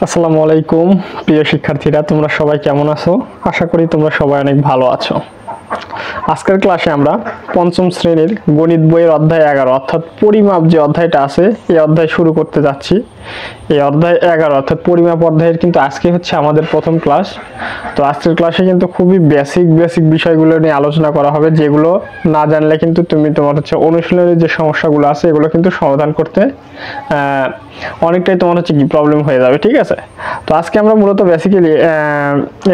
আসসালামু আলাইকুম প্রিয় শিক্ষার্থীরা, তোমরা সবাই কেমন আছো? আশা করি তোমরা সবাই অনেক ভালো আছো। আজকের ক্লাসে আমরা পঞ্চম শ্রেণীর গণিত বইয়ের অধ্যায় 11 অর্থাৎ পরিমাপ যে অধ্যায়টা আছে এই অধ্যায় শুরু করতে যাচ্ছি। এই অধ্যায় 11 অর্থাৎ পরিমাপ অধ্যায়ের কিন্তু আজকে হচ্ছে আমাদের প্রথম ক্লাস। তো আজকের ক্লাসে কিন্তু খুবই বেসিক বিষয়গুলো নিয়ে আলোচনা করা হবে, যেগুলো না জানলে কিন্তু তোমার হচ্ছে অনুশীলনের যে সমস্যাগুলো আছে এগুলো কিন্তু সমাধান করতে অনেকটাই তোমার হচ্ছে কি প্রবলেম হয়ে যাবে। ঠিক আছে, তো আজকে আমরা মূলত বেসিক্যালি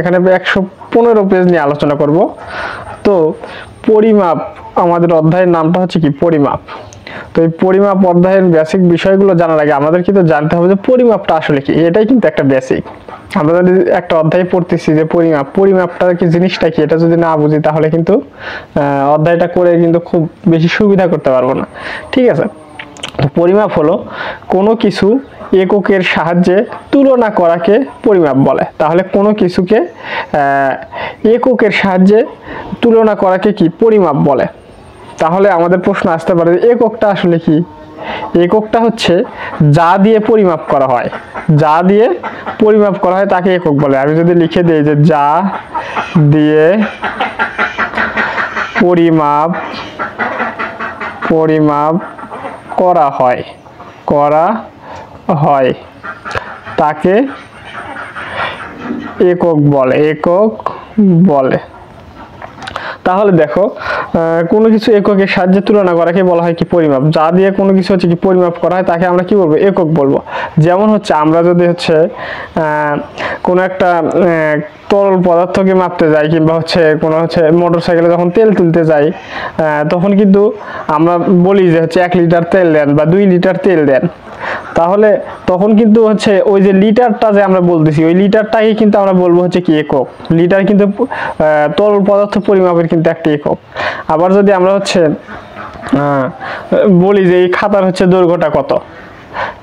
এখানে 115 পেজ নিয়ে আলোচনা করব। তো পরিমাপ, আমাদের অধ্যায়ের নামটা হচ্ছে কি পরিমাপ। তো এই পরিমাপ অধ্যায়ের বেসিক বিষয়গুলো জানার আগে আমাদের কিন্তু জানতে হবে যে পরিমাপটা আসলে কি। এটাই কিন্তু একটা বেসিক। আমরা যদি একটা অধ্যায় পড়তেছি যে পরিমাপটা কি জিনিসটা কি, এটা যদি না বুঝি তাহলে কিন্তু অধ্যায়টা করে কিন্তু খুব বেশি সুবিধা করতে পারবো না। ঠিক আছে, তো পরিমাপ হলো কোনো কিছু এককের সাহায্যে তুলনা করাকে পরিমাপ বলে। তাহলে কোনো কিছুকে এককের সাহায্যে তুলনা করাকে কি পরিমাপ বলে। তাহলে আমাদের প্রশ্ন আসতে পারে এককটা আসলে কি। এককটা হচ্ছে যা দিয়ে পরিমাপ করা হয়, যা দিয়ে পরিমাপ করা হয় তাকে একক বলে। আমি যদি লিখে দিই যে যা দিয়ে পরিমাপ করা হয় তাকে একক বলে। তাহলে দেখো, কোনো কিছু এককের সাহায্যে তুলনা করাকে বলা হয় কি পরিমাপ। যা দিয়ে কোনো কিছু হচ্ছে কি পরিমাপ করা হয় তাকে আমরা কি বলবো, একক বলবো। যেমন হচ্ছে আমরা যদি হচ্ছে কোনো একটা তরল পদার্থকে মাপতে যাই, কিংবা হচ্ছে কোনো হচ্ছে মোটরসাইকেলে যখন তেল তুলতে যাই, তখন কিন্তু আমরা বলি যে হচ্ছে 1 লিটার তেল দেন বা 2 লিটার তেল দেন। তাহলে তখন কিন্তু হচ্ছে ওই যে লিটারটা যে আমরা বলতেছি, ওই লিটারটাকে কিন্তু আমরা বলবো হচ্ছে কি একক। লিটার কিন্তু তরল পদার্থ পরিমাপের কিন্তু একটা একক। আবার যদি আমরা হচ্ছে বলি যে এই খাতার হচ্ছে দৈর্ঘ্যটা কত,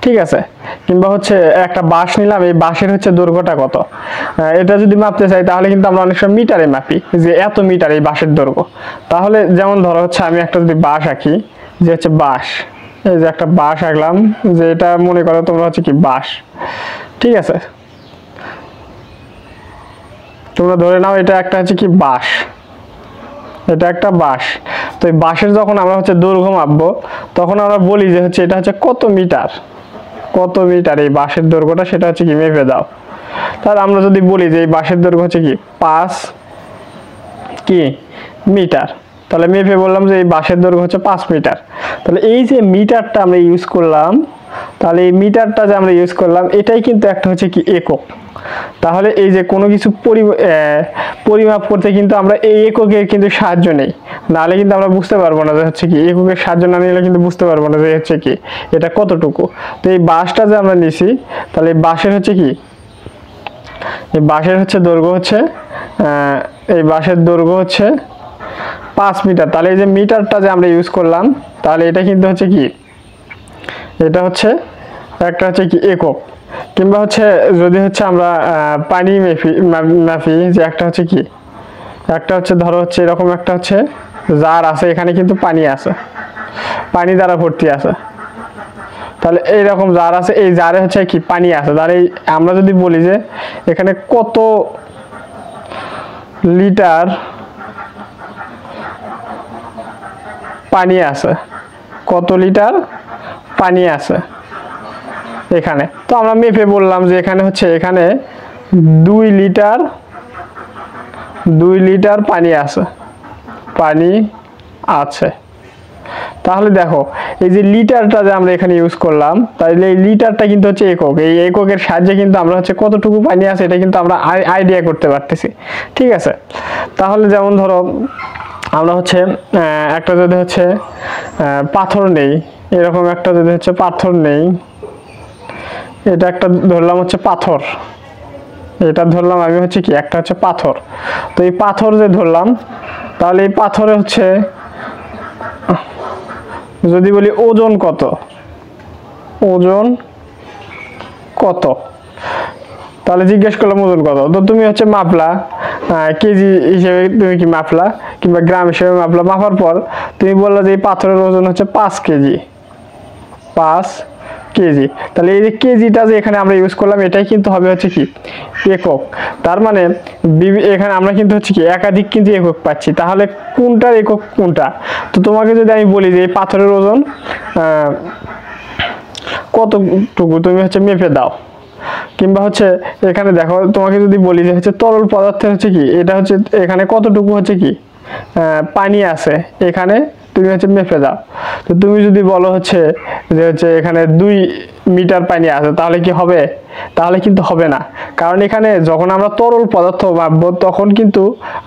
ঠিক আছে, কিংবা হচ্ছে একটা বাঁশ নিলাম, এই বাঁশের হচ্ছে দৈর্ঘ্যটা কত, এটা যদি মাপতে চাই তাহলে কিন্তু আমরা অনেক সময় মিটারে মাপি যে এত মিটার এই বাঁশের দৈর্ঘ্য। তাহলে যেমন ধরো হচ্ছে আমি একটা যদি বাঁশ আঁকি, যে হচ্ছে বাঁশ, এই যে একটা বাঁশ আঁকলাম, যে এটা মনে করো তোমরা হচ্ছে কি বাঁশ। ঠিক আছে, তোমরা ধরে নাও এটা একটা হচ্ছে কি বাঁশ, এটা একটা বাঁশ। তো এই বাঁশের যখন আমরা হচ্ছে দৈর্ঘ্য মাপবো তখন আমরা বলি যে হচ্ছে এটা হচ্ছে কত মিটার এই বাঁশের দৈর্ঘ্যটা, সেটা হচ্ছে কি মেপে দাও। তাহলে আমরা যদি বলি যে এই বাঁশের দৈর্ঘ্য হচ্ছে কি 5 মিটার, তাহলে মেপে বললাম যে এই বাঁশের দৈর্ঘ্য হচ্ছে 5 মিটার। তাহলে এই যে মিটারটা আমরা ইউজ করলাম, তাহলে এই মিটারটা যে আমরা ইউজ করলাম এটাই কিন্তু একটা হচ্ছে কি একক। তাহলে এই যে কোনো কিছু পরিমাপ করতে কিন্তু আমরা এই এককের কিন্তু সাহায্য নেই, নাহলে কিন্তু আমরা বুঝতে পারবো না যে হচ্ছে কি এককের সাহায্য না নিলে কিন্তু বুঝতে পারবো না যে হচ্ছে কি এটা কতটুকু। তো এই বাঁশটা যে আমরা নিছি, তাহলে এই বাঁশের হচ্ছে কি, এই বাঁশের হচ্ছে দৈর্ঘ্য হচ্ছে এই বাঁশের দৈর্ঘ্য হচ্ছে 5 মিটার। তাহলে এই যে মিটারটা যে আমরা ইউজ করলাম, তাহলে এটা কিন্তু হচ্ছে কি, এটা হচ্ছে একটা হচ্ছে কি একক। কিংবা হচ্ছে যদি হচ্ছে আমরা পানি মাপি, যে একটা হচ্ছে কি, একটা হচ্ছে ধরো হচ্ছে এরকম একটা হচ্ছে জার আছে, এখানে কিন্তু পানি আছে, পানি দ্বারা ভর্তি আছে। তাহলে এইরকম জার আছে, এই জারে হচ্ছে কি পানি আছে। তাহলে আমরা যদি বলি যে এখানে কত লিটার পানি আছে, কত লিটার পানি আছে এখানে, তো আমরা মেপে বললাম যে এখানে হচ্ছে এখানে 2 লিটার পানি আছে। তাহলে দেখো এই যে লিটারটা যে আমরা এখানে ইউজ করলাম, তাহলে এই লিটারটা কিন্তু হচ্ছে একক। এই এককের সাহায্যে কিন্তু আমরা হচ্ছে কতটুকু পানি আছে এটা কিন্তু আমরা আইডিয়া করতে পারতেছি। ঠিক আছে, তাহলে যেমন ধরো আমরা হচ্ছে একটা যদি হচ্ছে পাথর নেই, এরকম একটা যদি হচ্ছে পাথর নেই, এটা একটা ধরলাম হচ্ছে পাথর, এটা ধরলাম আমি হচ্ছে কি একটা হচ্ছে পাথর। তো এই পাথর যে ধরলাম, তাহলে এই পাথরে হচ্ছে যদি বলি ওজন কত, তাহলে জিজ্ঞেস করলাম ওজন কত, তো তুমি হচ্ছে মাপলা, কেজি হিসেবে তুমি কি মাপলা, কিংবা গ্রাম হিসেবে মাপলা। মাপার পর তুমি বললা যে এই পাথরের ওজন হচ্ছে 5 কেজি, 5 কেজি। তাহলে এই যে কেজিটা যে এখানে আমরা ইউজ করলাম এটাই কিন্তু হবে হচ্ছে কি একক। তার মানে এখানে আমরা কিন্তু হচ্ছে কি একাধিক কিন্তু একক পাচ্ছি। তাহলে কোনটার একক কোনটা? তো তোমাকে যদি আমি বলি যে এই পাথরের ওজন কতটুকু, তুমি হচ্ছে মেপে দাও। কিংবা হচ্ছে এখানে দেখো তোমাকে যদি বলি যে হচ্ছে তরল পদার্থের হচ্ছে কি এটা হচ্ছে এখানে কতটুকু হচ্ছে কি পানি আছে, এখানে তুমি হচ্ছে মেপে দাও। তো তুমি যদি বলো হচ্ছে যে হচ্ছে এখানে 2 মিটার পানি আছে, তাহলে কি হবে? তাহলে কিন্তু হবে না। কারণ এখানে যখন আমরা তরল পদার্থ মাপবো তখন কিন্তু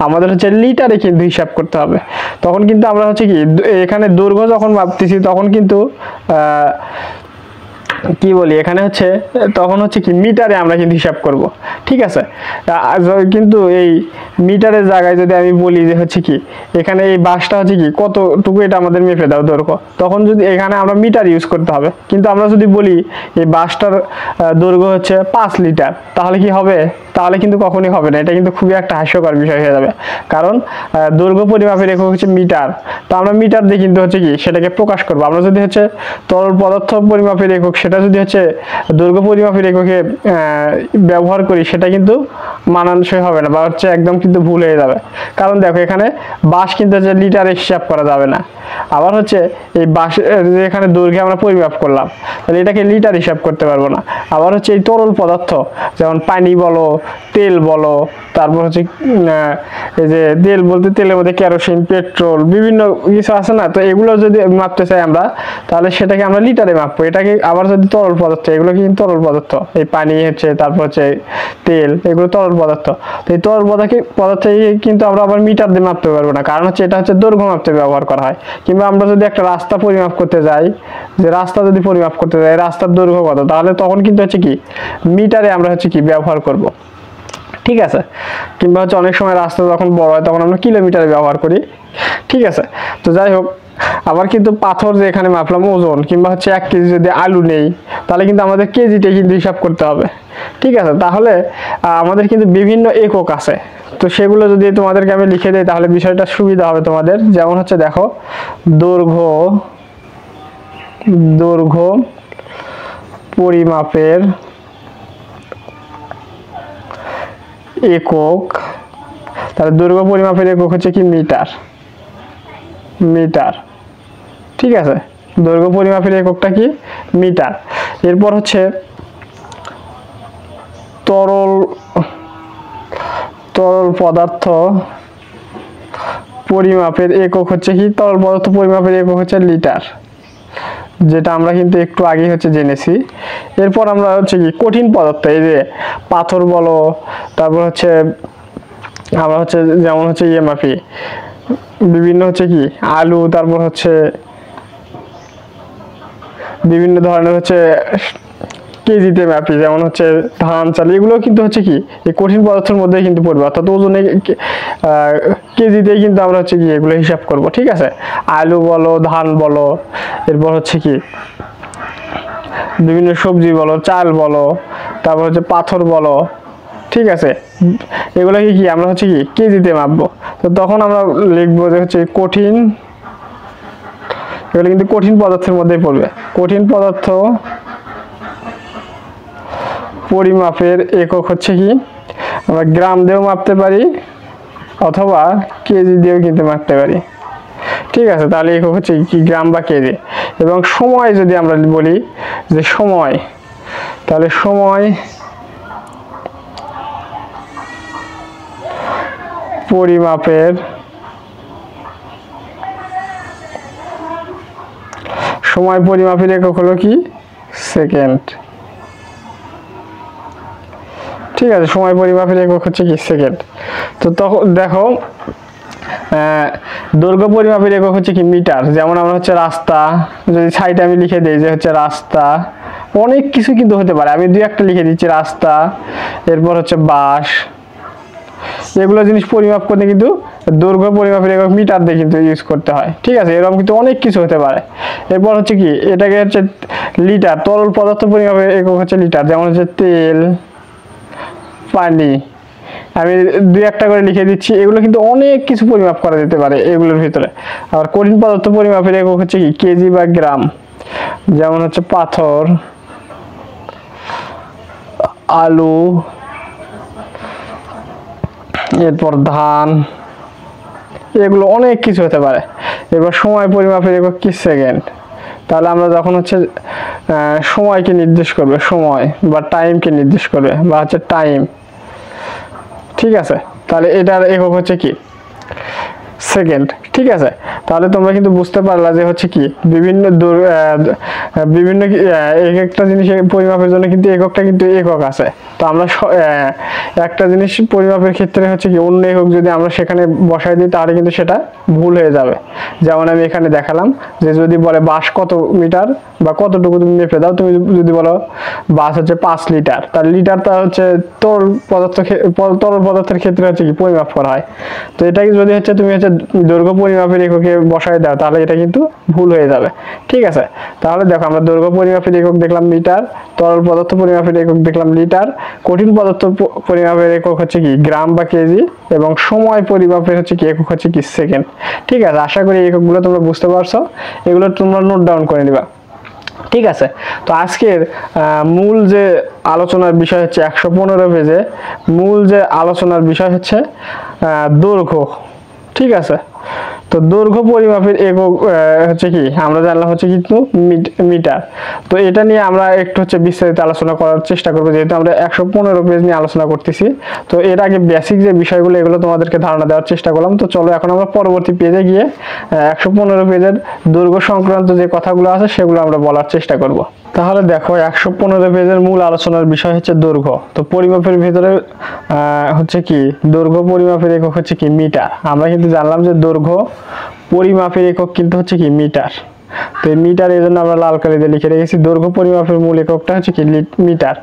আমাদের হচ্ছে লিটারে কিন্তু হিসাব করতে হবে। তখন কিন্তু আমরা হচ্ছে কি এখানে দৈর্ঘ্য যখন মাপতেছি তখন কিন্তু কি বলি এখানে হচ্ছে তখন হচ্ছে কি মিটারে আমরা কিন্তু হিসাব করব, ঠিক আছে। কিন্তু এই মিটারের জায়গায় যদি আমি বলি যে হচ্ছে কি এখানে এই বাঁশটা হচ্ছে কি কতটুকু এটা আমাদের মেপে দাও দৈর্ঘ্য, তখন যদি এখানে আমরা মিটার ইউজ করতে হবে। কিন্তু আমরা যদি বলি এই বাঁশটার দৈর্ঘ্য হচ্ছে 5 লিটার, তাহলে কি হবে? তাহলে কিন্তু কখনোই হবে না। এটা কিন্তু খুবই একটা হাস্যকর বিষয় হয়ে যাবে। কারণ দৈর্ঘ্য পরিমাপের একক হচ্ছে মিটার। তো আমরা মিটার দিয়ে কিন্তু হচ্ছে কি সেটাকে প্রকাশ করবো। আমরা যদি হচ্ছে তরল পদার্থ পরিমাপের একক সেটা যদি হচ্ছে দৈর্ঘ্য পরিমাপের এককে ব্যবহার করি, সেটা কিন্তু মানানসই হবে না বা হচ্ছে একদম কিন্তু ভুল হয়ে যাবে। কারণ দেখো এখানে বাঁশ কিন্তু হচ্ছে লিটারে হিসাব করা যাবে না। আবার হচ্ছে এই বাঁশের এখানে দৈর্ঘ্যে আমরা পরিমাপ করলাম, তাহলে এটাকে লিটার হিসাব করতে পারবো না। আবার হচ্ছে এই তরল পদার্থ যেমন পানি বলো, তেল বলো, তারপর হচ্ছে এই যে তেল বলতে তেলের মধ্যে কেরোসিন, পেট্রোল বিভিন্ন কিছু আছে না, তো এগুলো যদি মাপতে চাই আমরা তাহলে সেটাকে আমরা লিটারে মাপবো। এটাকে আবার যদি তরল পদার্থ, এগুলো কিন্তু তরল পদার্থ, এই পানি হচ্ছে তারপর হচ্ছে তেল, এগুলো তরল পদার্থ। তো এই তরল পদার্থে কিন্তু আমরা আবার মিটার দিয়ে মাপতে পারবো না, কারণ হচ্ছে এটা হচ্ছে দৈর্ঘ্য মাপতে ব্যবহার করা হয়। কিংবা আমরা যদি একটা রাস্তা পরিমাপ করতে যাই, যে রাস্তা যদি পরিমাপ করতে যাই রাস্তার দৈর্ঘ্য কত, তাহলে তখন কিন্তু হচ্ছে কি মিটারে আমরা হচ্ছে কি ব্যবহার করব, ঠিক আছে। কিংবা হচ্ছে অনেক সময় রাস্তা যখন বড় হয় তখন আমরা কিলোমিটারে ব্যবহার করি, ঠিক আছে। তো যাই হোক, আবার কিন্তু পাথর যে এখানে মাপলাম ওজন, কিংবা হচ্ছে 1 কেজি যদি আলু নেই তাহলে কিন্তু আমাদের কেজিতে কিন্তু হিসাব করতে হবে, ঠিক আছে। তাহলে আমাদের কিন্তু বিভিন্ন একক আছে, তো সেগুলো যদি তোমাদেরকে আমি লিখে দিই তাহলে বিষয়টা সুবিধা হবে তোমাদের। যেমন হচ্ছে দেখো দৈর্ঘ্য পরিমাপের একক, তাহলে দৈর্ঘ্য পরিমাপের একক হচ্ছে কি মিটার, ঠিক আছে। দৈর্ঘ্য পরিমাপের এককটা কি মিটার। এরপর হচ্ছে তরল পদার্থ পরিমাপের একক হচ্ছে কি, তরল পদার্থ পরিমাপের একক হচ্ছে লিটার, যেটা আমরা কিন্তু একটু আগে হচ্ছে জেনেছি। এরপর আমরা হচ্ছে কি কঠিন পদার্থ, এই যে পাথর বলো, তারপর হচ্ছে আমরা হচ্ছে যেমন হচ্ছে মাপি বিভিন্ন হচ্ছে কি আলু, তারপর হচ্ছে বিভিন্ন ধরনের হচ্ছে কেজিতে মাপি, যেমন হচ্ছে ধান, চাল, এগুলো কিন্তু হচ্ছে কি এই কঠিন পদার্থের মধ্যে কিন্তু পড়বে, অর্থাৎ ওজনে কেজিতে কিন্তু আমরা হচ্ছে কি এগুলো হিসাব করব, ঠিক আছে। আলু বলো, ধান বলো, এরপর হচ্ছে কি বিভিন্ন সবজি বলো, চাল বলো, তারপর হচ্ছে পাথর বলো, ঠিক আছে। এগুলোকে কি আমরা হচ্ছে কি কেজিতে মাপবো। তো তখন আমরা লিখবো যে হচ্ছে কঠিন, এগুলো কিন্তু কঠিন পদার্থের মধ্যেই পড়বে। কঠিন পদার্থ পরিমাপের একক হচ্ছে কি আমরা গ্রাম দিয়েও মাপতে পারি অথবা কেজি দিয়েও কিন্তু মাপতে পারি, ঠিক আছে। তাহলে একক হচ্ছে কি গ্রাম বা কেজি। এবং সময় যদি আমরা বলি যে সময়, তাহলে সময় পরিমাপের একক হলো কি সেকেন্ড, ঠিক আছে। সময় পরিমাপের একক হচ্ছে কি সেকেন্ড। তো তখন দেখো দৈর্ঘ্য পরিমাপের একক হচ্ছে কি মিটার। যেমন আমরা হচ্ছে রাস্তা, যদি সাইডে আমি লিখে দিই যে হচ্ছে রাস্তা, অনেক কিছু কিন্তু হতে পারে, আমি 2-1টা লিখে দিচ্ছি রাস্তা, এরপর হচ্ছে বাস, এগুলো জিনিস পরিমাপ করতে কিন্তু দৈর্ঘ্য পরিমাপের একক মিটার দিয়ে কিন্তু ইউজ করতে হয়, ঠিক আছে। এরকম কিন্তু অনেক কিছু হতে পারে। এরপর হচ্ছে কি এটাকে হচ্ছে লিটার, তরল পদার্থ পরিমাপের একক হচ্ছে লিটার, যেমন হচ্ছে তেল, পানি, আমি 2-1টা করে লিখে দিচ্ছি। এগুলো কিন্তু অনেক কিছু পরিমাপ করা যেতে পারে এগুলোর ভিতরে। আবার কঠিন পদার্থ পরিমাপের একক হচ্ছে কি কেজি বা গ্রাম, যেমন হচ্ছে পাথর, আলু, এরপর ধান, এগুলো অনেক কিছু হতে পারে। এরপর সময় পরিমাপের একক কি? সেকেন্ড। তাহলে আমরা যখন হচ্ছে সময়কে নির্দেশ করবে, সময় বা টাইমকে নির্দেশ করবে বা হচ্ছে টাইম, ঠিক আছে, তাহলে এটার একক হচ্ছে কি? সেকেন্ড। ঠিক আছে, তাহলে তোমরা কিন্তু বুঝতে পারলা যে হচ্ছে কি বিভিন্ন বিভিন্ন এক একটা জিনিসের পরিমাপের জন্য কিন্তু এককটা কিন্তু একক আছে। তো আমরা একটা জিনিস পরিমাপের ক্ষেত্রে হচ্ছে কি অন্য একক যদি আমরা সেখানে বসাই দিই তাহলে কিন্তু সেটা ভুল হয়ে যাবে। যেমন আমি এখানে দেখালাম যে যদি বলে বাঁশ কত মিটার বা কতটুকু তুমি মেপে দাও, তুমি যদি বলো বাঁশ হচ্ছে 5 লিটার, তার লিটারটা হচ্ছে তরল পদার্থের ক্ষেত্রে হচ্ছে কি পরিমাপ করা হয়। তো এটাকে যদি হচ্ছে তুমি হচ্ছে দৈর্ঘ্য পরিমাপের এককে বসায় দাও তাহলে এটা কিন্তু ভুল হয়ে যাবে। ঠিক আছে, তাহলে দেখো আমরা দৈর্ঘ্য পরিমাপের একক দেখলাম মিটার, তরল পদার্থ পরিমাপের একক দেখলাম লিটার, কঠিন পদার্থ পরিমাপের একক হচ্ছে কি গ্রাম বা কেজি, এবং সময় পরিমাপের হচ্ছে কি একক হচ্ছে কি সেকেন্ড। ঠিক আছে, আশা করি এই এককগুলো তোমরা বুঝতে পারছো, এগুলো তোমরা নোট ডাউন করে নিবা। ঠিক আছে, তো আজকের মূল যে আলোচনার বিষয় হচ্ছে 115 পেজে মূল যে আলোচনার বিষয় হচ্ছে দৈর্ঘ্য। ঠিক আছে, তো দৈর্ঘ্য পরিমাপের একক হচ্ছে কি আমরা জানলাম হচ্ছে কিন্তু মিটার। তো এটা নিয়ে আমরা একটু হচ্ছে বিস্তারিত আলোচনা করার চেষ্টা করবো, যেহেতু আমরা 115 পেজ নিয়ে আলোচনা করতেছি। তো এর আগে বেসিক যে বিষয়গুলো এগুলো তোমাদেরকে ধারণা দেওয়ার চেষ্টা করলাম। তো চলো এখন আমরা পরবর্তী পেজে গিয়ে 115 পেজের দৈর্ঘ্য সংক্রান্ত যে কথাগুলো আছে সেগুলো আমরা বলার চেষ্টা করব। তাহলে দেখো 115 পেজের মূল আলোচনার বিষয় হচ্ছে দৈর্ঘ্য। তো পরিমাপের ভিতরে হচ্ছে কি দৈর্ঘ্য পরিমাপের একক হচ্ছে কি মিটার। আমরা কিন্তু জানলাম যে দৈর্ঘ্য পরিমাপের একক কিন্তু হচ্ছে কি মিটার। তো এই মিটার এই জন্য আমরা লাল কালি দিয়ে লিখে রেখেছি। দৈর্ঘ্য পরিমাপের মূল এককটা হচ্ছে কি মিটার।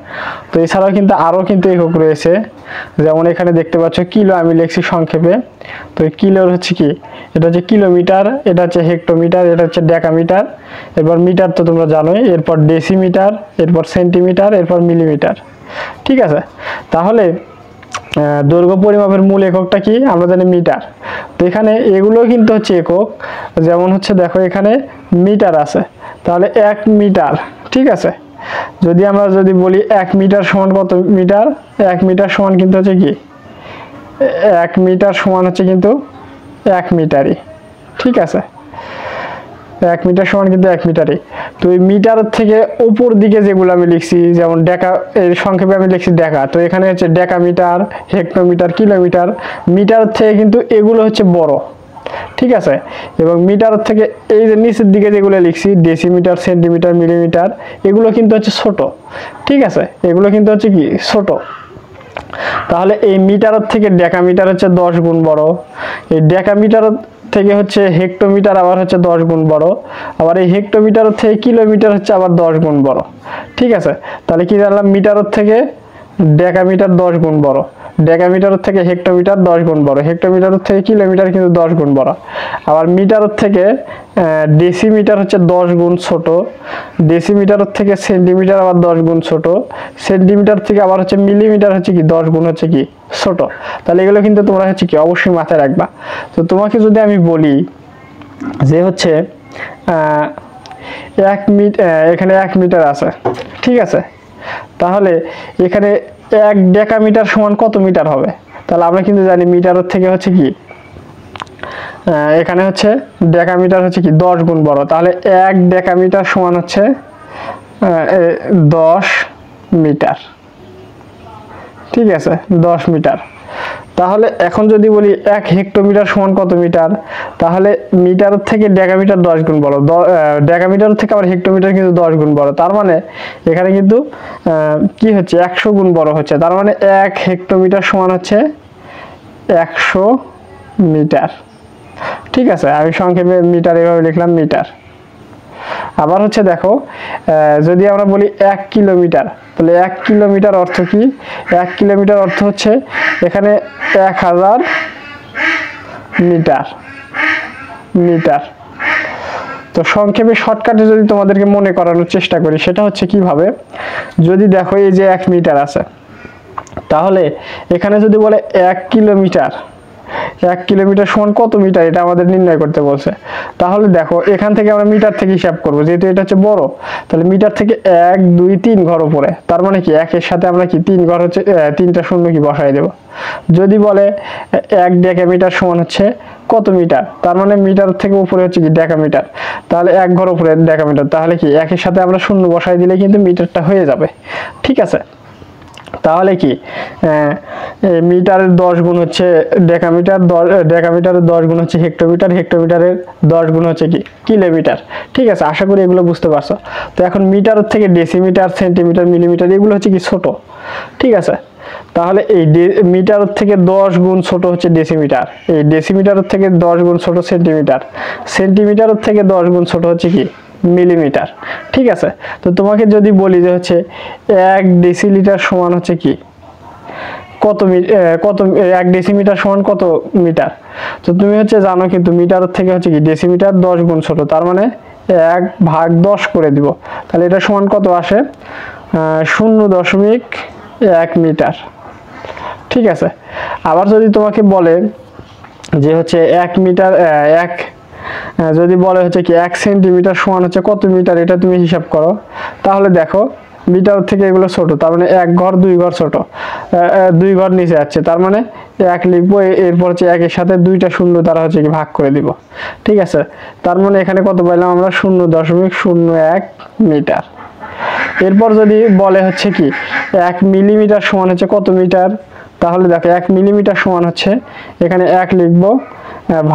তো এছাড়াও কিন্তু আরও কিন্তু একক রয়েছে, যেমন এখানে দেখতে পাচ্ছ কিলো, আমি লিখছি সংক্ষেপে। তো কিলোর হচ্ছে কি এটা হচ্ছে কিলোমিটার, এটা হচ্ছে হেক্টোমিটার, এটা হচ্ছে ডেকামিটার। এরপর মিটার তো তোমরা জানোই, এরপর ডেসিমিটার, এরপর সেন্টিমিটার, এরপর মিলিমিটার। ঠিক আছে, তাহলে দৈর্ঘ্য পরিমাপের মূল এককটা কি আমরা জানি মিটার। তো এখানে এগুলো কিন্তু হচ্ছে একক, যেমন হচ্ছে দেখো এখানে মিটার আছে, তাহলে 1 মিটার। ঠিক আছে, যদি বলি 1 মিটার সমান কত মিটার, 1 মিটার সমান কিন্তু হচ্ছে কি 1 মিটার সমান হচ্ছে কিন্তু 1 মিটারই। ঠিক আছে, 1 মিটার সমান কিন্তু 1 মিটারই। তো এই মিটার থেকে উপর দিকে যেগুলো আমি লিখছি, যেমন ডেকা, এর সংক্ষেপে আমি লিখছি ডেকা। তো এখানে হচ্ছে ডেকামিটার, হেক্টোমিটার, কিলোমিটার। মিটার থেকে কিন্তু এগুলো হচ্ছে বড়। ঠিক আছে, এবং মিটার থেকে এই যে নিচের দিকে যেগুলো লিখছি ডেসিমিটার, সেন্টিমিটার, মিলিমিটার, এগুলো কিন্তু হচ্ছে ছোট। ঠিক আছে, এগুলো কিন্তু হচ্ছে কি ছোট। তাহলে এই মিটার থেকে ডেকামিটার হচ্ছে 10 গুণ বড়, এই ডেকামিটার থেকে হচ্ছে হেক্টোমিটার আবার হচ্ছে 10 গুণ বড়, আবার এই হেক্টোমিটার থেকে কিলোমিটার হচ্ছে আবার 10 গুণ বড়। ঠিক আছে, তাহলে কি জানলাম মিটার থেকে ডেকামিটার 10 গুণ বড়, ডেকামিটার থেকে হেক্টোমিটার 10 গুণ বড়, হেক্টোমিটার থেকে কিলোমিটার কিন্তু 10 গুণ বড়। আবার মিটার থেকে ডেসিমিটার হচ্ছে 10 গুণ ছোট, ডেসিমিটার থেকে সেন্টিমিটার আবার 10 গুণ ছোট, সেন্টিমিটার থেকে আবার হচ্ছে মিলিমিটার হচ্ছে কি 10 গুণ হচ্ছে কি ছোট। তাহলে এগুলো কিন্তু তোমরা হচ্ছে কি অবশ্যই মাথায় রাখবা। তো তোমাকে যদি আমি বলি যে হচ্ছে এখানে 1 মিটার আছে, ঠিক আছে, তাহলে এখানে 1 ডেকামিটার সমান কত মিটার হবে? তাহলে আমরা কিন্তু জানি মিটারের থেকে হচ্ছে কি এখানে হচ্ছে ডেকামিটার হচ্ছে কি 10 গুণ বড়। তাহলে 1 ডেকামিটার সমান হচ্ছে 10 মিটার। ঠিক আছে, 10 মিটার। তাহলে এখন যদি বলি 1 হেক্টোমিটার সমান কত মিটার, তাহলে মিটার থেকে ডেকামিটার 10 গুণ বড়, ডেকামিটার থেকে আবার হেক্টোমিটার কিন্তু 10 গুণ বড়। তার মানে এখানে কিন্তু কি হচ্ছে 100 গুণ বড় হচ্ছে। তার মানে 1 হেক্টোমিটার সমান হচ্ছে 100 মিটার। ঠিক আছে, আমি সংক্ষেপে মিটার এভাবে লিখলাম মিটার। আবার হচ্ছে দেখো যদি আমরা বলি 1 কিলোমিটার, তাহলে 1 কিলোমিটার অর্থ কি? 1 কিলোমিটার অর্থ হচ্ছে এখানে 1000 মিটার। মিটার তো সংক্ষেপে শর্টকাটে যদি তোমাদেরকে মনে করানোর চেষ্টা করি সেটা হচ্ছে কিভাবে, যদি দেখো এই যে 1 মিটার আছে, তাহলে এখানে যদি বলে 1 কিলোমিটার, 1 কিলোমিটার সমান কত মিটার এটা আমাদের নির্ণয় করতে বলছে। তাহলে দেখো এখান থেকে আমরা মিটার থেকে হিসাব করব, যেহেতু এটা হচ্ছে বড়, তাহলে মিটার থেকে 1 2 3 ঘর উপরে, তার মানে কি 1 এর সাথে আমরা কি 3 ঘর হচ্ছে 3টা শূন্য কি বসাই দেব। যদি বলে 1 ডেকামিটার সমান হচ্ছে কত মিটার, তার মানে মিটার থেকে উপরে হচ্ছে কি ডেকামিটার, তাহলে 1 ঘর উপরে ডেকামিটার, তাহলে কি 1 এর সাথে আমরা শূন্য বসাই দিলে কিন্তু মিটারটা হয়ে যাবে। ঠিক আছে, তাহলে কি মিটারের 10 গুণ হচ্ছে ডেকামিটার, ডেকামিটারের 10 গুণ হচ্ছে হেক্টোমিটার, হেক্টোমিটারের 10 গুণ হচ্ছে কি কিলোমিটার। ঠিক আছে, আশা করি এগুলো বুঝতে পারছো। তো এখন মিটারের থেকে ডেসিমিটার, সেন্টিমিটার, মিলিমিটার এগুলো হচ্ছে কি ছোট। ঠিক আছে, তাহলে এই মিটারের থেকে 10 গুণ ছোট হচ্ছে ডেসিমিটার, এই ডেসিমিটারের থেকে 10 গুণ ছোট সেন্টিমিটার, সেন্টিমিটারের থেকে 10 গুণ ছোট হচ্ছে কি মিলিমিটার। ঠিক আছে, তো তোমাকে যদি বলি যে হচ্ছে 1 ডেসিলিটার সমান হচ্ছে কি কত 1 ডেসিমিটার সমান কত মিটার, তো তুমি হচ্ছে জানো কিন্তু মিটারের থেকে হচ্ছে কি ডেসিমিটার 10 গুণ ছোট, তার মানে 1/10 করে দিব, তাহলে এটা সমান কত আসে 0.1 মিটার। ঠিক আছে, আবার যদি তোমাকে বলে যে হচ্ছে 1 মিটার যদি বলে হচ্ছে কি 1 সেন্টিমিটার সমান হচ্ছে কত মিটার, এটা তুমি হিসাব করো, তাহলে দেখো মিটার থেকে এগুলো ছোট, তার মানে 1 ঘর 2 ঘর ছোট, 2 ঘর নিচে যাচ্ছে, তার মানে 1 লিখবো, এরপর হচ্ছে 1 এর সাথে 2টা শূন্য দ্বারা হচ্ছে কি ভাগ করে দিব। ঠিক আছে, তার মানে এখানে কত পাইলাম আমরা 0.01 মিটার। এরপর যদি বলে হচ্ছে কি 1 মিলিমিটার সমান হচ্ছে কত মিটার, তাহলে দেখো 1 মিলিমিটার সমান হচ্ছে এখানে 1 লিখবো,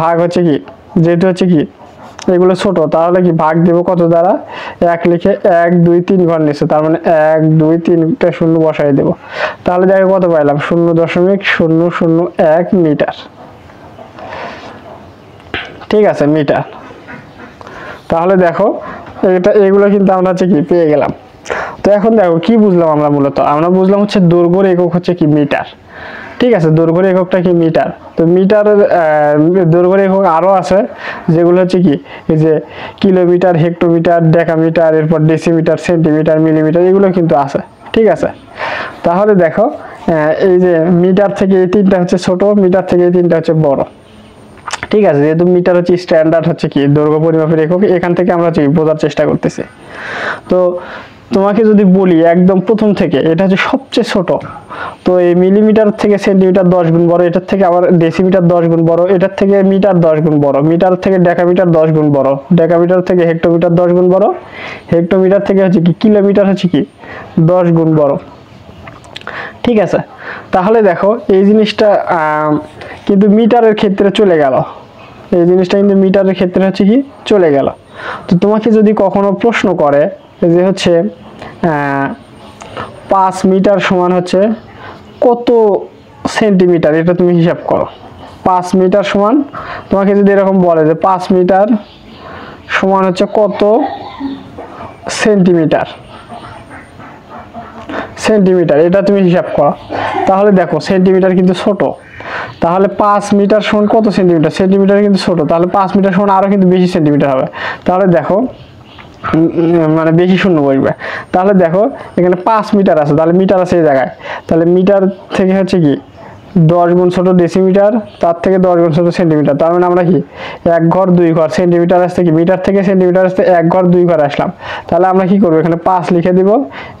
ভাগ হচ্ছে কি যেহেতু হচ্ছে কি এগুলো ছোট, তাহলে কি ভাগ দেব কত দ্বারা, 1 লিখে 1 2 3 ঘর নিচে, তার মানে 1 2 3টা শূন্য বসাই দেব, তাহলে দেখো কত পাইলাম 0.001 মিটার। ঠিক আছে, মিটার। তাহলে দেখো এগুলো কিন্তু আমরা হচ্ছে কি পেয়ে গেলাম। তো এখন দেখো কি বুঝলাম আমরা, মূলত আমরা বুঝলাম হচ্ছে দৈর্ঘ্যের একক হচ্ছে কি মিটার। ঠিক আছে, দৈর্ঘ্যের এককটা কি মিটার। তো মিটারের দৈর্ঘ্যের একক আরো আছে, যেগুলো হচ্ছে কি এই যে কিলোমিটার, হেক্টোমিটার, ডেকামিটার, এরপর ডেসিমিটার, সেন্টিমিটার, মিলিমিটার এগুলো কিন্তু আছে। ঠিক আছে, তাহলে দেখো এই যে মিটার থেকে এই 3টা হচ্ছে ছোট, মিটার থেকে এই 3টা হচ্ছে বড়। ঠিক আছে, যেহেতু মিটার হচ্ছে স্ট্যান্ডার্ড হচ্ছে কি দৈর্ঘ্য পরিমাপের একক, এখান থেকে আমরা হচ্ছে বোঝার চেষ্টা করতেছি। তো তোমাকে যদি বলি একদম প্রথম থেকে, এটা হচ্ছে সবচেয়ে ছোট, তো এই মিলিমিটার থেকে সেন্টিমিটার 10 গুণ বড়, এটার থেকে আবার ডেসিমিটার 10 গুণ বড়, এটার থেকে মিটার 10 গুণ বড়, মিটার থেকে ডেকামিটার 10 গুণ বড়, ডেকামিটার থেকে হেক্টোমিটার 10 গুণ বড়, হেক্টোমিটার থেকে হচ্ছে কি কিলোমিটার হচ্ছে কি 10 গুণ বড়। ঠিক আছে, তাহলে দেখো এই জিনিসটা কিন্তু মিটারের ক্ষেত্রে চলে গেল, এই জিনিসটা কিন্তু মিটারের ক্ষেত্রে হচ্ছে কি চলে গেল। তো তোমাকে যদি কখনো প্রশ্ন করে যে হচ্ছে 5 মিটার সমান হচ্ছে কত সেন্টিমিটার, এটা তুমি হিসাব করো। 5 মিটার সমান, তোমাকে যদি এরকম বলে যে 5 মিটার সমান হচ্ছে কত সেন্টিমিটার, সেন্টিমিটার এটা তুমি হিসাব করো, তাহলে দেখো সেন্টিমিটার কিন্তু ছোট, তাহলে 5 মিটার সমান কত সেন্টিমিটার, সেন্টিমিটার কিন্তু ছোট, তাহলে 5 মিটার সমান আরো কিন্তু বেশি সেন্টিমিটার হবে। তাহলে দেখো মানে বেশি শূন্য বসবে, তাহলে দেখো এখানে 5 মিটার আছে, তাহলে মিটার আছে এই জায়গায়, তাহলে মিটার থেকে হচ্ছে কি 10 গুণ ছোট ডেসিমিটার, তার থেকে 10 গুণ ছোট সেন্টিমিটার, তার মানে আমরা কি 1 ঘর 2 ঘর, সেন্টিমিটার আসতে কি মিটার থেকে সেন্টিমিটার আসতে 1 ঘর 2 ঘর আসলাম, তাহলে আমরা কি করবো এখানে 5 লিখে দিব,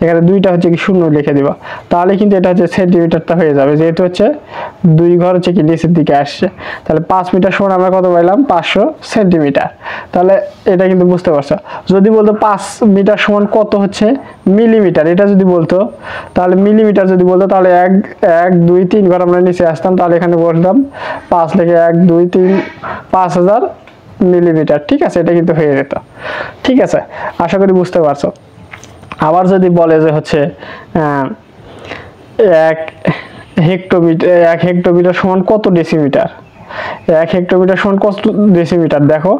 এখানে 2টা হচ্ছে কি শূন্য লিখে দিব, তাহলে কিন্তু এটা হচ্ছে সেন্টিমিটারটা হয়ে যাবে, যেহেতু হচ্ছে 2 ঘর হচ্ছে কি নিচের দিকে আসছে, তাহলে 5 মিটার সমান আমরা কত পাইলাম 500 সেন্টিমিটার। তাহলে এটা কিন্তু বুঝতে পারছো। যদি বলতো 5 মিটার সমান কত হচ্ছে মিলিমিটার, এটা যদি বলতো, তাহলে মিলিমিটার যদি বলতো, তাহলে 1 2 3 ঘর আমরা নিচে আসতাম, তাহলে এখানে বলতাম 5 লিখে 1 2 3 5000 মিলিমিটার। ঠিক আছে, এটা কিন্তু হয়ে যেত। ঠিক আছে, আশা করি বুঝতে পারছো। আবার যদি বলে যে হচ্ছে 1 হেক্টোমিটার সমান কত ডেসিমিটার, 1 হেক্টোমিটার সমান কত ডেসিমিটার, দেখো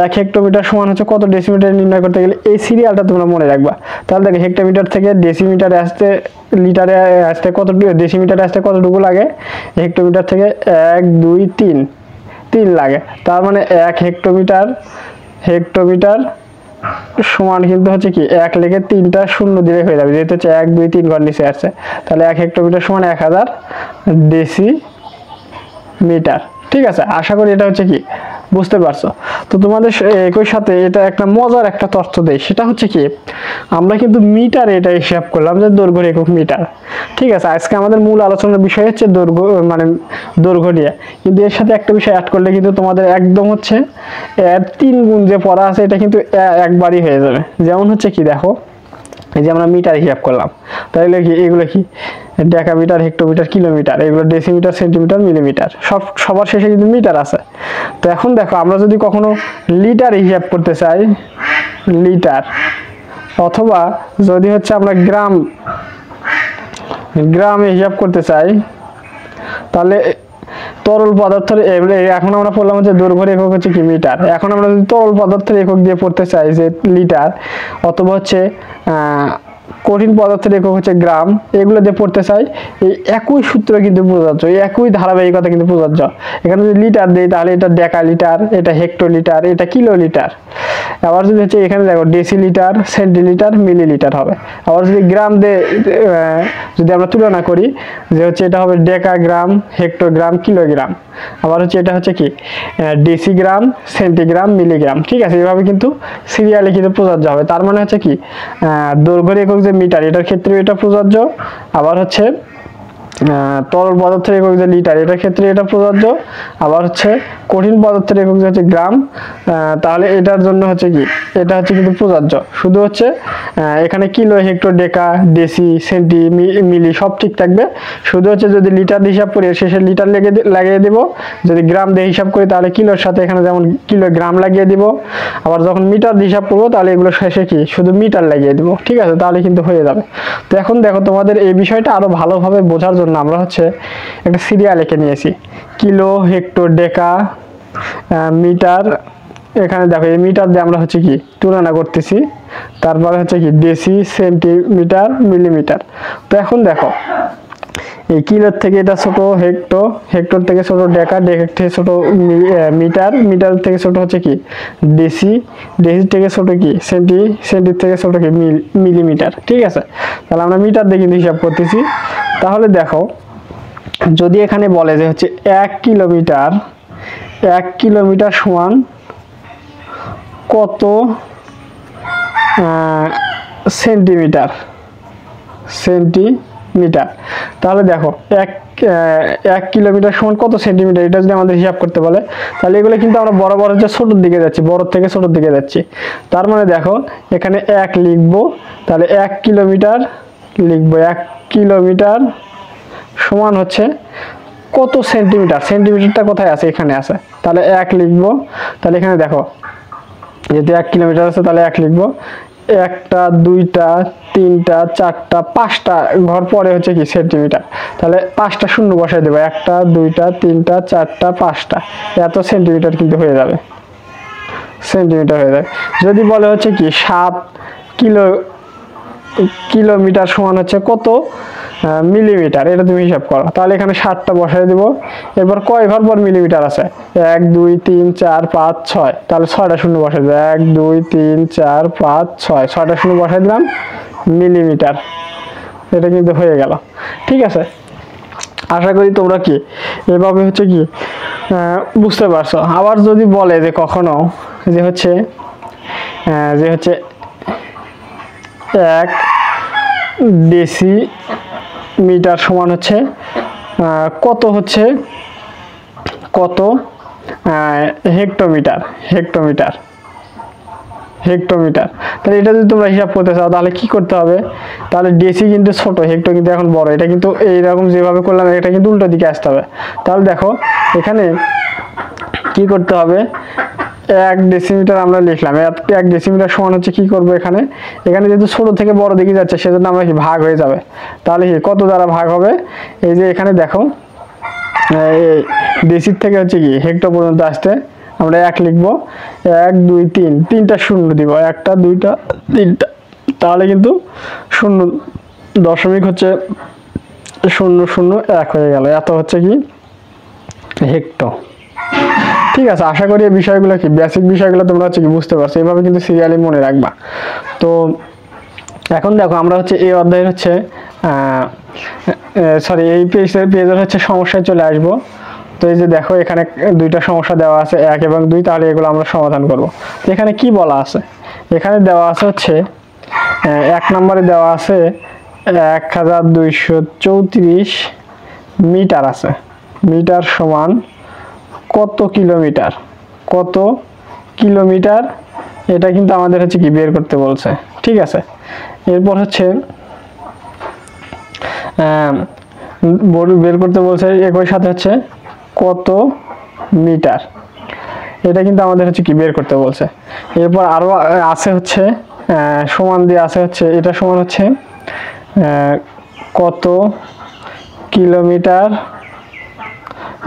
1 হেক্টোমিটার সমান হচ্ছে কত ডেসিমিটার নির্ণয় করতে গেলে এই সিরিয়ালটা তোমরা মনে রাখবা। তাহলে দেখো হেক্টোমিটার থেকে ডেসিমিটারে আসতে, লিটারে আসতে কত, ডেসিমিটারে আসতে কতটুকু লাগে, হেক্টোমিটার থেকে 1 2 3 লাগে, তার মানে 1 হেক্টোমিটার সমান কিন্তু হচ্ছে কি 1 লিখে 3টা শূন্য দিলে হয়ে যাবে, যেহেতু হচ্ছে 1 2 3 ঘর নিচে আসছে, তাহলে 1 হেক্টোমিটার সমান 1000 ডেসিমিটার। ঠিক আছে, আশা করি এটা হচ্ছে কি বুঝতে পারছো। তো তোমাদের একই সাথে এটা একটা মজার একটা তথ্য দেয়, সেটা হচ্ছে কি আমরা কিন্তু মিটার এটা হিসাব করলাম যে দৈর্ঘ্যের একক মিটার। ঠিক আছে, আজকে আমাদের মূল আলোচনার বিষয় হচ্ছে দৈর্ঘ্য, মানে দৈর্ঘ্য নিয়ে, কিন্তু এর সাথে একটা বিষয় অ্যাড করলে কিন্তু তোমাদের একদম হচ্ছে এর 3 গুণ যে পড়া আছে এটা কিন্তু একবারই হয়ে যাবে। যেমন হচ্ছে কি দেখো, এই যে আমরা মিটার হিসাব করলাম, তাহলে কি এগুলো কি ডেকামিটার, হেক্টোমিটার, কিলোমিটার, এগুলো ডেসিমিটার, সেন্টিমিটার, মিলিমিটার, সবার শেষে কিন্তু মিটার আছে। তো এখন দেখো আমরা যদি কখনো লিটার হিসাব করতে চাই, লিটার, অথবা যদি হচ্ছে আমরা গ্রাম হিসাব করতে চাই, তাহলে তরল পদার্থের, এখন আমরা পড়লাম হচ্ছে দৈর্ঘ্যের একক হচ্ছে কি মিটার। এখন আমরা যদি তরল পদার্থের একক দিয়ে পড়তে চাই যে লিটার, অথবা হচ্ছে কঠিন পদার্থের একক হচ্ছে গ্রাম, এগুলো দিয়ে পড়তে চাই, এই একই সূত্র কিন্তু প্রযোজ্য, এই একই ধারাবাহিকতা কিন্তু প্রযোজ্য। এখানে যদি লিটার দেই তাহলে এটা ডেকা লিটার, এটা হেক্টোলিটার, এটা কিলো লিটার। আবার যদি হচ্ছে এখানে দেখো ডেসিলিটার, সেন্টিলিটার, মিলিলিটার হবে। আবার যদি গ্রাম দিয়ে যদি আমরা তুলনা করি যে হচ্ছে এটা হবে ডেকাগ্রাম, হেক্টোগ্রাম, কিলোগ্রাম। আবার হচ্ছে এটা হচ্ছে কি ডেসিগ্রাম, সেন্টিগ্রাম, মিলিগ্রাম। ঠিক আছে, এইভাবে কিন্তু সিরিয়ালি কিন্তু প্রযোজ্য হবে। তার মানে হচ্ছে কি দৈর্ঘ্যের একক যে মিটার, এটার ক্ষেত্রে এটা প্রযোজ্য। আবার হচ্ছে তরল পদার্থের একক যে লিটার, এটার ক্ষেত্রে এটা প্রযোজ্য। আবার হচ্ছে কঠিন পদার্থের একক যে হচ্ছে গ্রাম, তাহলে এটার জন্য হচ্ছে কি এটা হচ্ছে কিন্তু প্রযোজ্য। শুধু হচ্ছে এখানে কিলো, হেক্টর, ডেকা, ডেসি, সেন্টি, মিলি সব ঠিক থাকবে। শুধু হচ্ছে যদি লিটার হিসাব করি শেষে লিটার লাগিয়ে দিব, যদি গ্রাম দিয়ে হিসাব করি তাহলে কিলোর সাথে এখানে যেমন কিলোগ্রাম লাগিয়ে দিব। আবার যখন মিটার হিসাব করবো তাহলে এগুলো শেষে কি শুধু মিটার লাগিয়ে দিব। ঠিক আছে, তাহলে কিন্তু হয়ে যাবে। তো এখন দেখো তোমাদের এই বিষয়টা আরো ভালোভাবে বোঝার জন্য আমরা হচ্ছে একটা সিরিয়াল এঁকে নিয়েছি, কিলো, হেক্টর, ডেকা, মিটার। এখানে দেখো এই মিটার দিয়ে আমরা হচ্ছে কি তুলনা করতেছি, তারপরে হচ্ছে কি ডেসি, সেন্টিমিটার, মিলিমিটার। তো এখন দেখো এই কিলোর থেকে এটা ছোট হেক্টর থেকে ছোট ডেকা, ডেকা থেকে ছোট মিটার, মিটার থেকে ছোট হচ্ছে কি ডেসি, ডেসি থেকে ছোট কি সেন্টি থেকে ছোট কি মিলিমিটার। ঠিক আছে, তাহলে আমরা মিটার দিয়ে কিন্তু হিসাব করতেছি। তাহলে দেখো যদি এখানে বলে যে হচ্ছে 1 কিলোমিটার সমান কত সেন্টিমিটার, তাহলে দেখো 1 কিলোমিটার সমান কত সেন্টিমিটার, এটা যদি আমাদের হিসাব করতে বলে তাহলে এগুলো কিন্তু আমরা বরাবর হচ্ছে ছোটোর দিকে যাচ্ছি, বড় থেকে ছোটোর দিকে যাচ্ছি। তার মানে দেখো এখানে 1 লিখবো, তাহলে 1 কিলোমিটার লিখবো, 1 কিলোমিটার সমান হচ্ছে কত সেন্টিমিটার, সেন্টিমিটারটা কোথায় আছে, এখানে আছে, তাহলে 1 লিখবো। তাহলে এখানে দেখো যেহেতু 1 কিলোমিটার আছে তাহলে 1 লিখবো, 1টা 2টা 3টা 4টা 5টা ঘর পরে হচ্ছে কি সেন্টিমিটার, তাহলে 5টা শূন্য বসাই দেবো, 1টা 2টা 3টা 4টা 5টা, এত সেন্টিমিটার কিন্তু হয়ে যাবে, সেন্টিমিটার হয়ে যাবে। যদি বলে হচ্ছে কি 7 কিলোমিটার সমান হচ্ছে কত মিলিমিটার, এটা তুমি হিসাব করো, তাহলে এখানে 7টা বসাই দিব। এরপর কয় ঘর পর মিলিমিটার আছে, 1 2 3 4 5 6, তাহলে 6টা শূন্য বসাই দেবো, 1 2 3 4 5 6, 6টা শূন্য বসাই দিলাম, মিলিমিটার। এটা কিন্তু হয়ে গেল। ঠিক আছে, আশা করি তোমরা কি এভাবে হচ্ছে কি বুঝতে পারছো। আবার যদি বলে যে কখনো যে হচ্ছে 1 ডেসিমিটার সমান হচ্ছে কত হচ্ছে কত হেক্টোমিটার, তাহলে এটা যদি তোমরা হিসাব করতে চাও তাহলে কি করতে হবে, তাহলে ডেসি কিন্তু ছোট, হেক্টর কিন্তু এখন বড়, এটা কিন্তু এইরকম যেভাবে করলাম এটা কিন্তু উল্টো দিকে আসতে হবে। তাহলে দেখো এখানে কি করতে হবে, 1 ডেসিমিটার আমরা লিখলাম, 1 ডেসিমিটার সমান হচ্ছে কি করব, এখানে যেহেতু ছোট থেকে বড় দিকে যাচ্ছে সেজন্য আমরা কি ভাগ হয়ে যাবে, তাহলে কি কত দ্বারা ভাগ হবে, এই যে এখানে দেখো ডেসির থেকে হচ্ছে কি হেক্টর পর্যন্ত আসতে আমরা 1 লিখবো, 1 2 3, 3টা শূন্য দিব, 1টা 2টা 3টা, তাহলে কিন্তু 0.001 হয়ে গেল, এত হচ্ছে কি হেক্টর। ঠিক আছে, আশা করি এই বিষয়গুলো কি বেসিক বিষয়গুলো তোমরা হচ্ছে কি বুঝতে পারছো, এইভাবে কিন্তু সিরিয়ালি মনে রাখবা। তো এখন দেখো আমরা হচ্ছে এই অধ্যায়ের হচ্ছে এই পেজের হচ্ছে সমস্যায় চলে আসবো। তো এই যে দেখো এখানে দুইটা সমস্যা দেওয়া আছে 1 এবং 2, তাহলে এগুলো আমরা সমাধান করব। তো এখানে কি বলা আছে, এখানে দেওয়া আছে হচ্ছে 1 নম্বরে দেওয়া আছে 1234 মিটার আছে, মিটার সমান কত কিলোমিটার, কত কিলোমিটার, এটা কিন্তু আমাদের হচ্ছে কি বের করতে বলছে। ঠিক আছে, এরপর হচ্ছে বের করতে বলছে একই সাথে হচ্ছে কত মিটার, এটা কিন্তু আমাদের হচ্ছে কি বের করতে বলছে। এরপর আরো আছে হচ্ছে সমান দিয়ে আছে হচ্ছে এটা সমান হচ্ছে কত কিলোমিটার,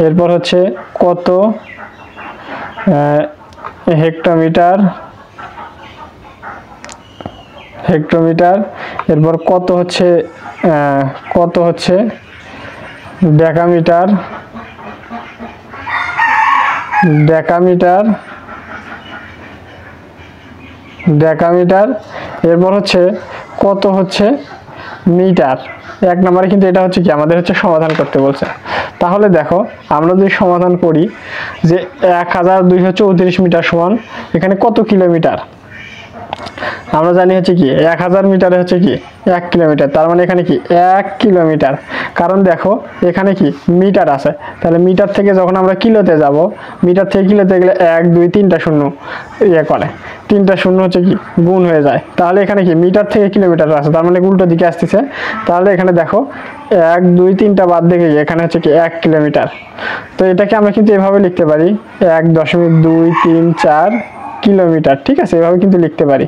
এরপর হচ্ছে কত হেক্টোমিটার, হেক্টোমিটার, এরপর কত হচ্ছে ডেকামিটার, ডেকামিটার, ডেকামিটার, এরপর হচ্ছে কত হচ্ছে মিটার। 1 নম্বরে কিন্তু এটা হচ্ছে কি আমাদের হচ্ছে সমাধান করতে বলছে। তাহলে দেখো আমরা যদি সমাধান করি যে 1234 মিটার সমান এখানে কত কিলোমিটার, আমরা জানি হচ্ছে কি 1000 মিটারে হচ্ছে কি 1 কিলোমিটার, তার মানে এখানে কি 1 কিলোমিটার। কারণ দেখো এখানে কি মিটার আছে, তাহলে মিটার থেকে যখন আমরা কিলোতে যাব, মিটার থেকে কিলোতে গেলে 1 2 3টা শূন্য করে, 3টা শূন্য হচ্ছে কি গুণ হয়ে যায়, তাহলে এখানে কি মিটার থেকে কিলোমিটার আছে, তার মানে উল্টো দিকে আসতেছে। তাহলে এখানে দেখো 1 2 3টা বাদ দিয়ে এখানে হচ্ছে কি 1 কিলোমিটার। তো এটাকে আমরা কিন্তু এভাবে লিখতে পারি 1.234 কিলোমিটার। ঠিক আছে, এভাবে কিন্তু লিখতে পারি।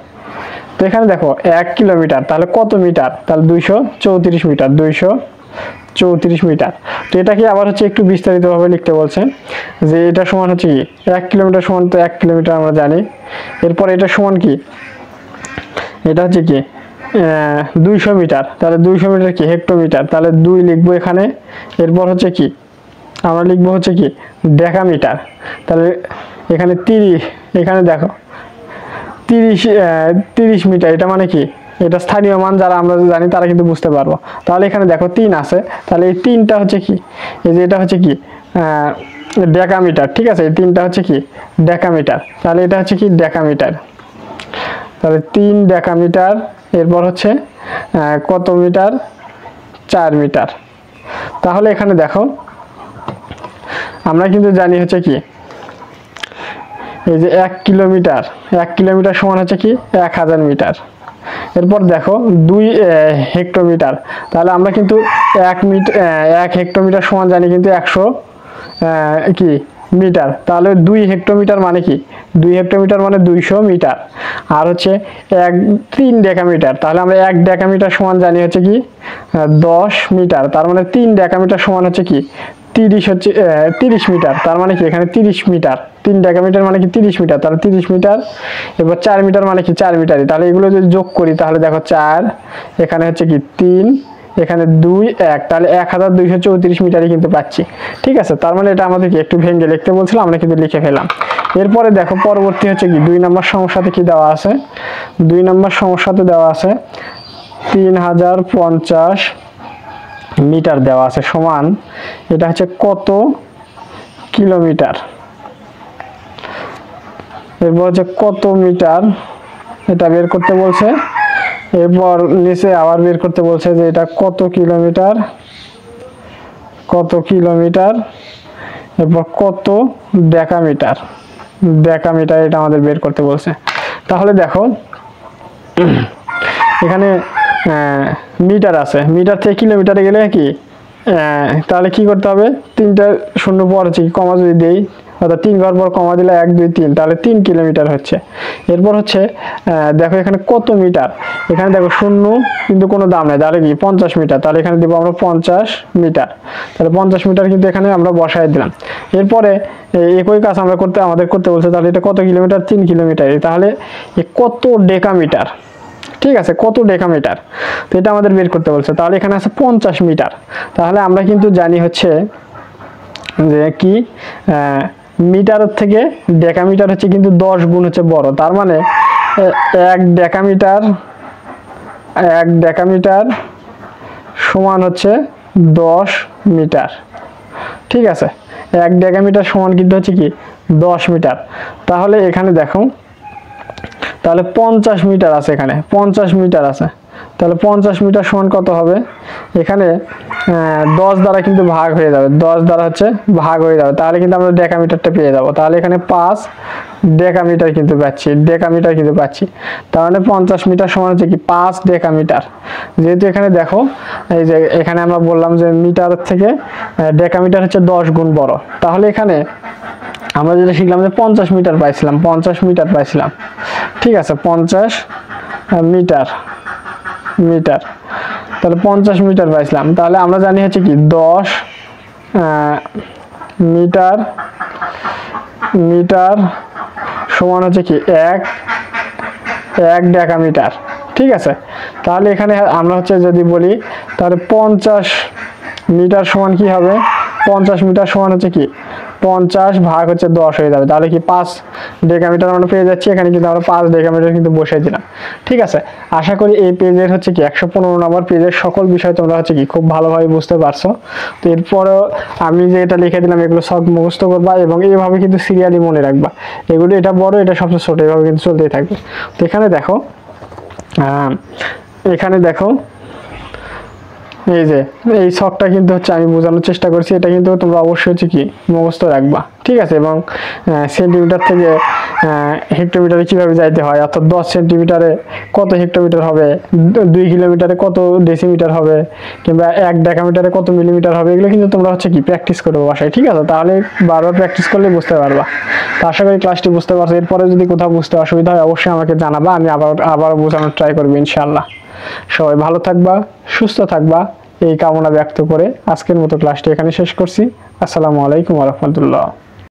তো এখানে দেখো 1 কিলোমিটার, তাহলে কত মিটার, তাহলে 234 মিটার, 234 মিটার। তো এটাকে আবার হচ্ছে একটু বিস্তারিতভাবে লিখতে বলছেন যে এটা সমান হচ্ছে কি 1 কিলোমিটার সমান, তো 1 কিলোমিটার আমরা জানি। এরপর এটা সমান কি, এটা হচ্ছে কি 200 মিটার, তাহলে 200 মিটার কি হেক্টোমিটার, তাহলে 2 লিখবো এখানে। এরপর হচ্ছে কি আমরা লিখবো হচ্ছে কি ডেকামিটার, তাহলে এখানে 30, এখানে দেখো 30 মিটার, এটা মানে কি এটা স্থানীয় মান, যারা আমরা জানি তারা কিন্তু বুঝতে পারবো। তাহলে এখানে দেখো 3 আছে, তাহলে এই 3টা হচ্ছে কি, এই যে এটা হচ্ছে কি ডেকামিটার। ঠিক আছে, এই 3টা হচ্ছে কি ডেকামিটার, তাহলে এটা হচ্ছে কি ডেকামিটার, তাহলে 3 ডেকামিটার। এরপর হচ্ছে কত মিটার, 4 মিটার। তাহলে এখানে দেখো আমরা কিন্তু জানি হচ্ছে কি এই যে 1 কিলোমিটার, 1 কিলোমিটার সমান হচ্ছে কি 1000 মিটার। এরপর দেখো 2 হেক্টোমিটার, তাহলে আমরা কিন্তু 1 হেক্টোমিটার সমান জানি কিন্তু 100 কি মিটার, তাহলে 2 হেক্টোমিটার মানে কি 2 হেক্টোমিটার মানে 200 মিটার। আর হচ্ছে 3 ডেকামিটার, তাহলে আমরা 1 ডেকামিটার সমান জানি হচ্ছে কি 10 মিটার, তার মানে 3 ডেকামিটার সমান হচ্ছে কি 30 হচ্ছে 30 মিটার, তার মানে কি এখানে 30 মিটার, 3 ডেকামিটার মানে কি 30 মিটার, তাহলে 30 মিটার। এবার 4 মিটার মানে কি 4 মিটারই, তাহলে এগুলো যদি যোগ করি তাহলে দেখো 4, এখানে হচ্ছে কি 3, এখানে 2 1, তাহলে 1234 মিটারই কিন্তু পাচ্ছি। ঠিক আছে, তার মানে এটা আমাদেরকে একটু ভেঙে লিখতে বলছিলাম, আমরা কিন্তু লিখে ফেলাম। এরপরে দেখো পরবর্তী হচ্ছে কি 2 নম্বর সমস্যাতে কি দেওয়া আছে, 2 নম্বর সমস্যাতে দেওয়া আছে 3050 মিটার দেওয়া আছে সমান এটা হচ্ছে কত কিলোমিটার, এরপর হচ্ছে কত মিটার, এটা বের করতে বলছে। এরপর নিচে আবার বের করতে বলছে যে এটা কত কিলোমিটার, কত কিলোমিটার, এরপর কত ডেকামিটার, ডেকামিটার এটা আমাদের বের করতে বলছে। তাহলে দেখো এখানে মিটার আছে, মিটার থেকে কিলোমিটারে গেলে কি তাহলে কি করতে হবে, 3টা শূন্য পর হচ্ছে কমা যদি দেই, অর্থাৎ 3 ঘর পর কমা দিলে 1 2 3, তাহলে 3 কিলোমিটার হচ্ছে। এরপর হচ্ছে দেখো এখানে কত মিটার, এখানে দেখো শূন্য কিন্তু কোনো দাম নেই, তাহলে কি 50 মিটার, তাহলে এখানে দেবো আমরা 50 মিটার, তাহলে 50 মিটার কিন্তু এখানে আমরা বসাই দিলাম। এরপরে একই কাজ আমাদের করতে বলছে, তাহলে এটা কত কিলোমিটার, 3 কিলোমিটার, তাহলে কত ডেকামিটার। ঠিক আছে, কত ডেকামিটার, তো এটা আমাদের বের করতে বলছে। তাহলে এখানে আছে 50 মিটার, তাহলে আমরা কিন্তু জানি হচ্ছে যে কি মিটারের থেকে ডেকামিটার হচ্ছে কিন্তু 10 গুণ হচ্ছে বড়, তার মানে 1 ডেকামিটার সমান হচ্ছে 10 মিটার। ঠিক আছে, 1 ডেকামিটার সমান কিন্তু হচ্ছে কি 10 মিটার। তাহলে এখানে দেখো, তাহলে 50 মিটার আছে, এখানে 50 মিটার আছে। তাহলে 50 মিটার সমান কত হবে? এখানে 10 দ্বারা কিন্তু ভাগ হয়ে যাবে, 10 দ্বারা হচ্ছে ভাগ হয়ে যাবে, তাহলে কিন্তু আমরা ডেকামিটারটা পেয়ে যাব। তাহলে এখানে 5 ডেকামিটার কিন্তু পাচ্ছি। তাহলে 50 মিটার সমান হচ্ছে কি 5 ডেকামিটার। যেহেতু এখানে দেখো, এই যে এখানে আমরা বললাম যে মিটার থেকে ডেকামিটার হচ্ছে 10 গুণ বড়। তাহলে এখানে আমরা যেটা শিখলাম যে 50 মিটার পাইছিলাম, ঠিক আছে, 50 মিটার, তাহলে 50 মিটার পাইছিলাম। তাহলে আমরা জানি হচ্ছে কি 10 মিটার সমান হচ্ছে কি 1 ডেকামিটার, ঠিক আছে। তাহলে এখানে আমরা হচ্ছে যদি বলি, তাহলে 50 মিটার সমান কি হবে? 50 মিটার সমান হচ্ছে কি 50 ভাগ হচ্ছে 10 হয়ে যাবে। তাহলে কি 5 ডেকামিটার আমরা পেয়ে যাচ্ছি। এখানে কিন্তু আমরা 5 ডেকামিটার কিন্তু বসিয়ে দিলাম, ঠিক আছে। আশা করি এই পেজের হচ্ছে কি 115 নম্বর পেজের সকল বিষয় তোমরা হচ্ছে কি খুব ভালোভাবে বুঝতে পারছো। তো এরপরেও আমি যে এটা লিখে দিলাম এগুলো সব মুখস্থ করবা এবং এইভাবে কিন্তু সিরিয়ালি মনে রাখবা। এগুলো এটা বড়, এটা সবচেয়ে ছোট, এইভাবে কিন্তু চলতেই থাকবে। তো এখানে দেখো, এই যে এই ছকটা কিন্তু হচ্ছে আমি বোঝানোর চেষ্টা করছি, এটা কিন্তু তোমরা অবশ্যই হচ্ছে কি মুখস্থ রাখবা, ঠিক আছে। এবং সেন্টিমিটার থেকে হেক্টোমিটারে কিভাবে যাইতে হয়, অর্থাৎ 10 সেন্টিমিটারে কত হেক্টোমিটার হবে, 2 কিলোমিটারে কত ডেসিমিটার হবে, কিংবা 1 ডেকামিটারে কত মিলিমিটার হবে, এগুলো কিন্তু তোমরা হচ্ছে কি প্র্যাকটিস করবে বাসায়, ঠিক আছে। তাহলে বারবার প্র্যাকটিস করলে বুঝতে পারবা। তো আশা করি ক্লাসটি বুঝতে পারছো। এরপরে যদি কোথাও বুঝতে অসুবিধা হয় অবশ্যই আমাকে জানাবা, আমি আবার বোঝানোর ট্রাই করবো ইনশাআল্লাহ। সবাই ভালো থাকবা, সুস্থ থাকবা, এই কামনা ব্যক্ত করে আজকের মতো ক্লাসটি এখানে শেষ করছি। আসসালামু আলাইকুম ওয়া রাহমাতুল্লাহ।